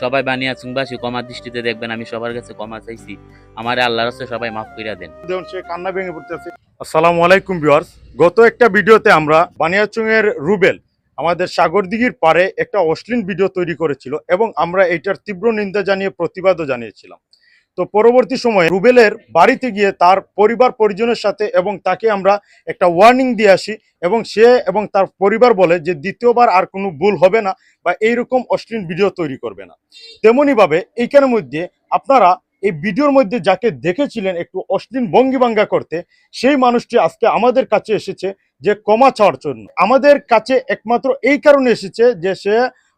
সবাই বানিয়াচংবাসী ক্ষমার দৃষ্টিতে দেখবেন, আমি সবার কাছে ক্ষমা চাইছি। আমারে আল্লাহর রাস্তায় সবাই মাফ কইরা দেন। দেখুন সে কান্না ভেঙে পড়তেছে। আসসালামু আলাইকুম ভিউয়ার্স, গত একটা ভিডিওতে আমরা বানিয়াচং এর রুবেল আমাদের সাগরদিঘির পারে একটা অশ্লীল ভিডিও তৈরি করেছিল এবং আমরা এটার তীব্র নিন্দা জানিয়ে প্রতিবাদও জানিয়েছিলাম। তো পরবর্তী সময়ে রুবেলের বাড়িতে গিয়ে তার পরিবার পরিজনের সাথে এবং তাকে আমরা একটা ওয়ার্নিং দিয়ে আসি এবং সে এবং তার পরিবার বলে যে দ্বিতীয়বার আর কোনো ভুল হবে না বা এইরকম অশ্লীল ভিডিও তৈরি করবে না। তেমনইভাবে এইখানের মধ্যে আপনারা এই ভিডিওর মধ্যে যাকে দেখেছিলেন একটু অশ্লীল ভঙ্গিভঙ্গা করতে, সেই মানুষটি আজকে আমাদের কাছে এসেছে যে ক্ষমা চাওয়ার জন্য। আমাদের কাছে একমাত্র এই কারণে এসেছে যে সে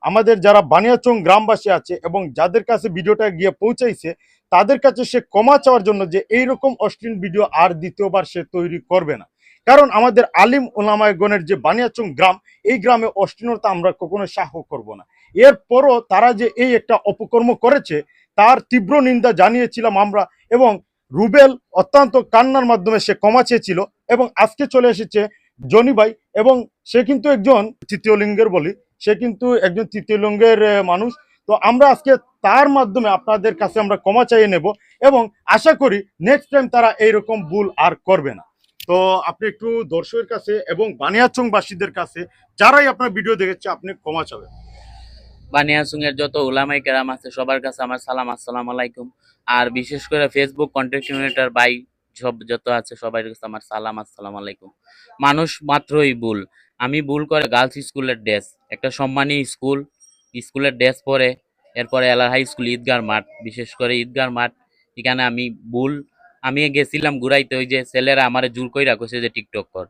আমাদের যারা বানিয়াচং গ্রামবাসী আছে এবং যাদের কাছে ভিডিওটা গিয়ে পৌঁছাইছে তাদের কাছে সে ক্ষমা চাওয়ার জন্য যে এইরকম অশ্লীল ভিডিও আর দ্বিতীয়বার সে তৈরি করবে না। কারণ আমাদের আলিম ওলামায়গণের যে বানিয়াচং গ্রাম, এই গ্রামে অশ্লীলতা আমরা কখনো সাহস করব না। এরপরও তারা যে এই একটা অপকর্ম করেছে তার তীব্র নিন্দা জানিয়েছিলাম আমরা এবং রুবেল অত্যন্ত কান্নার মাধ্যমে সে ক্ষমা চেয়েছিল এবং আজকে চলে এসেছে জনি ভাই এবং সে কিন্তু একজন তৃতীয় লিঙ্গের বলি, সে কিন্তু একজন তৃতীয় লিঙ্গের মানুষ। তো আমরা আজকে তার মাধ্যমে আপনাদের কাছে আমরা ক্ষমা চাইয়ে নেব এবং আশা করি নেক্সট টাইম তারা এইরকম ভুল আর করবে না। তো আপনি একটু দর্শকের কাছে এবং বানিয়াচংবাসীদের কাছে যারাই আপনার ভিডিও দেখেছে আপনি ক্ষমা চাবেন। বানিয়াচং এর যত উলামায়ে কেরাম আছে সবার কাছে আমার সালাম, আসসালামু আলাইকুম। আর বিশেষ করে ফেসবুক কন্টেন্ট ক্রিয়েটর ভাই সব যত আছে সবার কাছে আমার সালাম, আসসালামু আলাইকুম। মানুষ মাত্রই ভুল। আমি ভুল করে গার্লস স্কুলের ড্রেস, একটা সম্মানী স্কুল, স্কুলের ড্রেস পরে এরপরে এলার হাই স্কুল ঈদগার মাঠ, বিশেষ করে ঈদগার মাঠ, এখানে আমি গেছিলাম ঘুরাইতে, ওই যে ছেলেরা আমারে জোর কইরা কইছে যে টিকটক কর,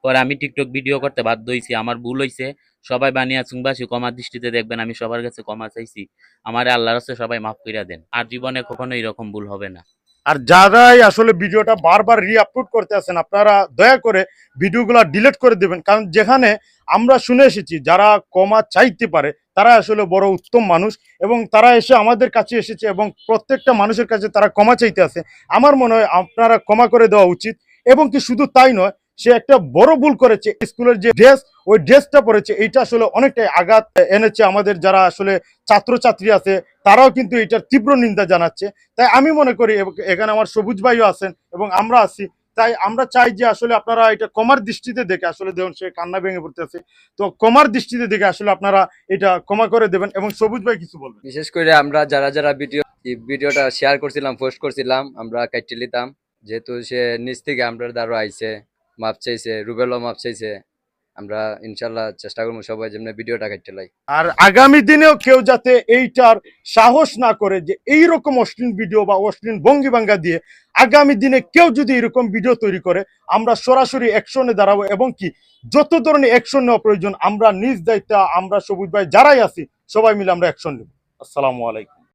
পরে আমি টিকটক ভিডিও করতে বাধ্য হইছি। আমার ভুল হইছে, সবাই বানিয়াচংবাসী ক্ষমার দৃষ্টিতে দেখবেন, আমি সবার কাছে ক্ষমা চাইছি। আমারে আল্লাহর রাস্তায় সবাই মাফ কইরা দেন, আর জীবনে কখনো এরকম ভুল হবে না। আর যারাই আসলে ভিডিওটা বারবার রিআপলোড করতে আছেন আপনারা দয়া করে ভিডিওগুলো ডিলিট করে দেবেন, কারণ যেখানে আমরা শুনে এসেছি যারা ক্ষমা চাইতে পারে তারা আসলে বড় উত্তম মানুষ এবং তারা এসে আমাদের কাছে এসেছে এবং প্রত্যেকটা মানুষের কাছে তারা ক্ষমা চাইতে আছে। আমার মনে হয় আপনারা ক্ষমা করে দেওয়া উচিত। এবং কি শুধু তাই নয়, সে একটা বড় ভুল করেছে, স্কুলের যে ড্রেস ওই ড্রেসটা পরেছে এইটা আসলে অনেকটাই আঘাত এনেছে আমাদের যারা আসলে ছাত্রছাত্রী আছে, তারাও কিন্তু এটার তীব্র নিন্দা জানাচ্ছে। তাই আমি মনে করি এখানে আমার সবুজ ভাইও আছেন এবং আমরা আছি, তাই আমরা চাই যে আসলে আপনারা এটা ক্ষমার দৃষ্টিতে দেখে, আসলে দেখুন সে কান্না ভেঙে পড়তেছে, তো ক্ষমার দৃষ্টিতে দেখে আসলে আপনারা এটা ক্ষমা করে দেবেন। এবং সবুজ ভাই কিছু বলবেন। বিশেষ করে আমরা যারা যারা ভিডিওটা শেয়ার করছিলাম, পোস্ট করছিলাম, আমরা কাইটে নিতাম, যেহেতু সে নিজ থেকে আমরা দ্বারা আইছে, মাপ চাইছে, রুবেলও মাপ চাইছে। আমরা ইনশাল্লাহ চেষ্টা করবো সবাই যেমন ভিডিওটা কাটতে লাই। আর আগামী দিনেও কেউ যাতে এইটার সাহস না করে যে এইরকম অশ্লীল ভিডিও বা অশ্লীল ভঙ্গিভঙ্গা দিয়ে আগামী দিনে কেউ যদি এরকম ভিডিও তৈরি করে আমরা সরাসরি অ্যাকশনে দাঁড়াবো এবং কি যত ধরনের অ্যাকশন নেওয়া প্রয়োজন আমরা নিজ দায়িত্বে আমরা সবুজ ভাই যারাই আছি সবাই মিলে আমরা অ্যাকশন নেব। আসসালামু আলাইকুম।